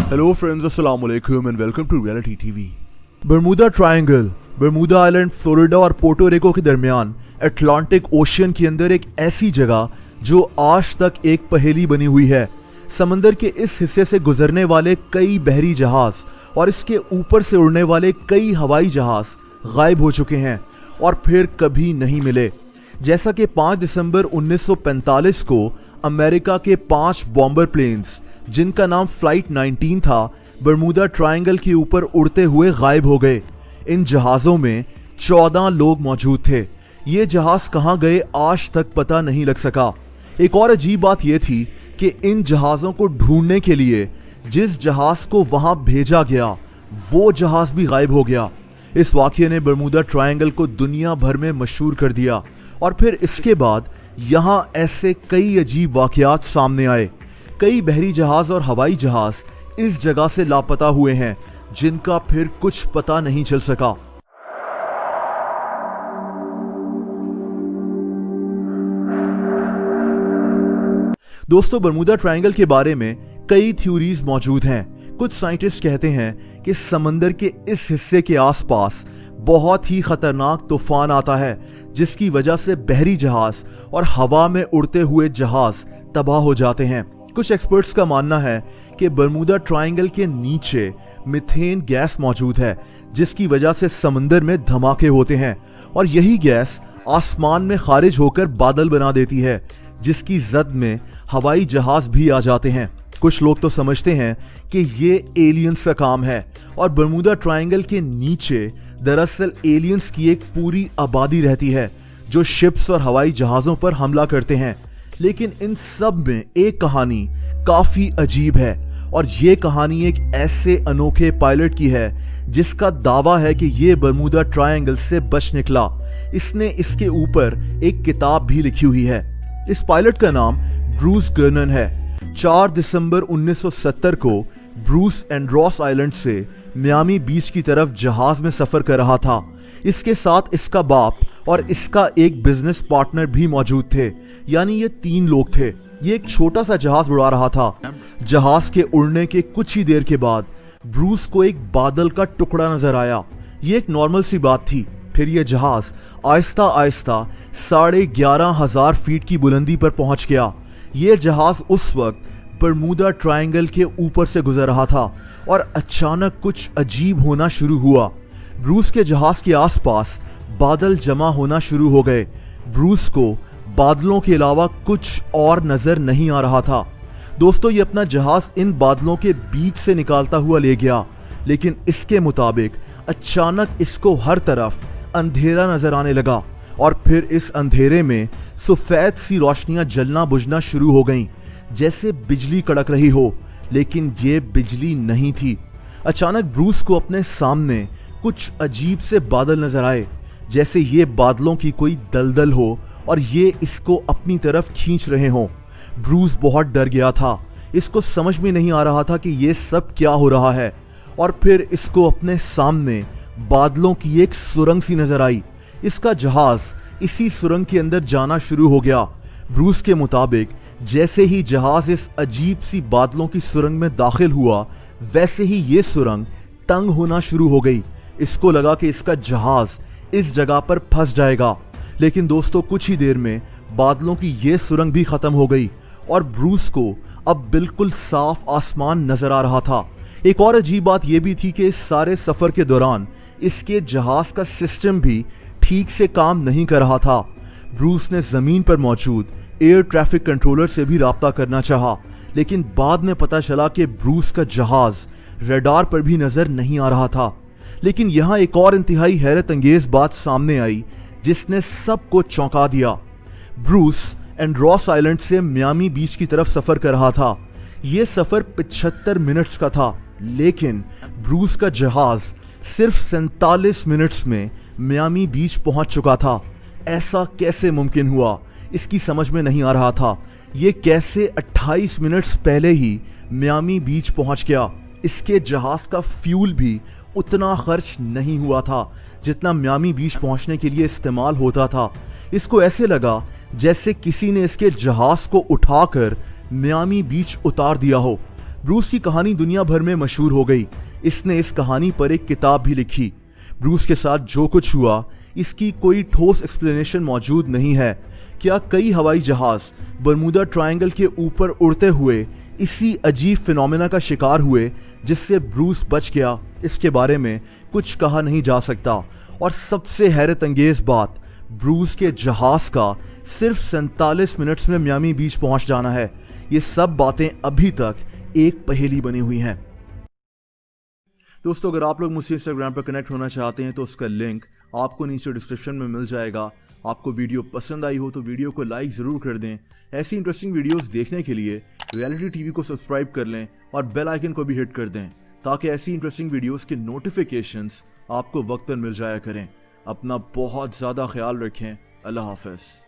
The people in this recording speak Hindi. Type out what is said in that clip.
Hello friends, Assalamu alaikum and welcome to Reality TV। Bermuda triangle, Bermuda island, Florida और पोर्टो रिको के दरमियान अटलांटिक ओशियन के अंदर एक ऐसी जगह जो आज तक एक पहेली बनी हुई है। समंदर के इस हिस्से से गुजरने वाले कई बहरी जहाज और इसके ऊपर से उड़ने वाले कई हवाई जहाज गायब हो चुके हैं और फिर कभी नहीं मिले। जैसा कि 5 दिसंबर 1945 को अमेरिका के 5 बॉम्बर प्लेन्स जिनका नाम फ्लाइट 19 था, बरमूदा ट्रायंगल के ऊपर उड़ते हुए गायब हो गए। इन जहाज़ों में 14 लोग मौजूद थे। ये जहाज़ कहाँ गए आज तक पता नहीं लग सका। एक और अजीब बात यह थी कि इन जहाज़ों को ढूंढने के लिए जिस जहाज़ को वहां भेजा गया वो जहाज़ भी गायब हो गया। इस वाक़ये ने बरमूदा ट्रायंगल को दुनिया भर में मशहूर कर दिया और फिर इसके बाद यहाँ ऐसे कई अजीब वाक़यात सामने आए। कई बहरी जहाज और हवाई जहाज इस जगह से लापता हुए हैं जिनका फिर कुछ पता नहीं चल सका। दोस्तों, बरमूदा ट्रायंगल के बारे में कई थ्योरीज मौजूद हैं। कुछ साइंटिस्ट कहते हैं कि समंदर के इस हिस्से के आसपास बहुत ही खतरनाक तूफान आता है जिसकी वजह से बहरी जहाज और हवा में उड़ते हुए जहाज तबाह हो जाते हैं। कुछ एक्सपर्ट्स का मानना है कि बरमूदा ट्रायंगल के नीचे मीथेन गैस मौजूद है जिसकी वजह से समंदर में धमाके होते हैं और यही गैस आसमान में खारिज होकर बादल बना देती है जिसकी जद में हवाई जहाज भी आ जाते हैं। कुछ लोग तो समझते हैं कि ये एलियंस का काम है और बरमूदा ट्रायंगल के नीचे दरअसल एलियंस की एक पूरी आबादी रहती है जो शिप्स और हवाई जहाजों पर हमला करते हैं। लेकिन इन सब में एक कहानी काफी अजीब है और ये कहानी एक ऐसे अनोखे पायलट की है जिसका दावा है कि ये बरमूदा ट्रायंगल से बच निकला। इसने इसके ऊपर एक किताब भी लिखी हुई है। इस पायलट का नाम ब्रूस गर्नन है। 4 दिसंबर 1970 को ब्रूस एंड्रोस आइलैंड से मियामी बीच की तरफ जहाज में सफर कर रहा था। इसके साथ इसका बाप और इसका एक बिजनेस पार्टनर भी मौजूद थे, यानी ये 3 लोग थे। ये एक छोटा सा जहाज उड़ा रहा था। जहाज के उड़ने के कुछ ही देर के बाद ब्रूस को एक बादल का टुकड़ा नजर आया। ये एक नॉर्मल सी बात थी। फिर ये जहाज आहिस्ता आहिस्ता 11,500 फीट की बुलंदी पर पहुंच गया। ये जहाज उस वक्त बरमूदा ट्रायंगल के ऊपर से गुजर रहा था और अचानक कुछ अजीब होना शुरू हुआ। ब्रूस के जहाज के आसपास बादल जमा होना शुरू हो गए। ब्रूस को बादलों के अलावा कुछ और नजर नहीं आ रहा था। दोस्तों, ये अपना जहाज इन बादलों के बीच से निकालता हुआ ले गया, लेकिन इसके मुताबिक अचानक इसको हर तरफ अंधेरा नजर आने लगा और फिर इस अंधेरे में सफेद सी रोशनियां जलना बुझना शुरू हो गईं, जैसे बिजली कड़क रही हो, लेकिन ये बिजली नहीं थी। अचानक ब्रूस को अपने सामने कुछ अजीब से बादल नजर आए, जैसे ये बादलों की कोई दलदल हो और ये इसको अपनी तरफ खींच रहे हों। ब्रूस बहुत डर गया था। इसको समझ में नहीं आ रहा था कि ये सब क्या हो रहा है और फिर इसको अपने सामने बादलों की एक सुरंग सी नजर आई। इसका जहाज इसी सुरंग के अंदर जाना शुरू हो गया। ब्रूस के मुताबिक जैसे ही जहाज इस अजीब सी बादलों की सुरंग में दाखिल हुआ, वैसे ही ये सुरंग तंग होना शुरू हो गई। इसको लगा कि इसका जहाज इस जगह पर फंस जाएगा, लेकिन दोस्तों कुछ ही देर में बादलों की ये सुरंग भी खत्म हो गई और ब्रूस को अब बिल्कुल साफ आसमान नजर आ रहा था। एक और अजीब बात यह भी थी कि इस सारे सफर के दौरान इसके जहाज का सिस्टम भी ठीक से काम नहीं कर रहा था। ब्रूस ने जमीन पर मौजूद एयर ट्रैफिक कंट्रोलर से भी राब्ता करना चाहा, लेकिन बाद में पता चला कि ब्रूस का जहाज रडार पर भी नजर नहीं आ रहा था। लेकिन यहाँ एक और इंतहाई हैरत अंगेज बात सामने आई जिसने सबको चौंका दिया। ब्रूस एंड्रोस आइलैंड से मियामी बीच की तरफ सफर कर रहा था। यह सफर 75 मिनट्स का था, लेकिन ब्रूस का जहाज सिर्फ 47 मिनट्स में मियामी बीच पहुंच चुका था। ऐसा कैसे मुमकिन हुआ, इसकी समझ में नहीं आ रहा था। ये कैसे 28 मिनट्स पहले ही मियामी बीच पहुंच गया। इसके जहाज का फ्यूल भी उतना खर्च नहीं हुआ था जितना मियामी बीच पहुंचने के लिए इस्तेमाल होता था। इसको ऐसे लगा जैसे किसी ने इसके जहाज को उठाकर मियामी बीच उतार दिया हो। ब्रूस की कहानी दुनिया भर में मशहूर हो गई। इसने इस कहानी पर एक किताब भी लिखी। ब्रूस के साथ जो कुछ हुआ इसकी कोई ठोस एक्सप्लेनेशन मौजूद नहीं है। क्या कई हवाई जहाज बरमूडा ट्रायंगल के ऊपर उड़ते हुए इसी अजीब फिनोमेना का शिकार हुए जिससे ब्रूस बच गया, इसके बारे में कुछ कहा नहीं जा सकता। और सबसे हैरत अंगेज बात, ब्रूस के जहाज का सिर्फ 47 मिनट्स में मियामी बीच पहुंच जाना है। ये सब बातें अभी तक एक पहेली बनी हुई हैं। दोस्तों, अगर आप लोग मुझसे इंस्टाग्राम पर कनेक्ट होना चाहते हैं तो उसका लिंक आपको नीचे डिस्क्रिप्शन में मिल जाएगा। आपको वीडियो पसंद आई हो तो वीडियो को लाइक ज़रूर कर दें। ऐसी इंटरेस्टिंग वीडियोस देखने के लिए रियलिटी टीवी को सब्सक्राइब कर लें और बेल आइकन को भी हिट कर दें ताकि ऐसी इंटरेस्टिंग वीडियोस के नोटिफिकेशंस आपको वक्तन मिल जाया करें। अपना बहुत ज़्यादा ख्याल रखें। अल्लाह हाफ़िज़।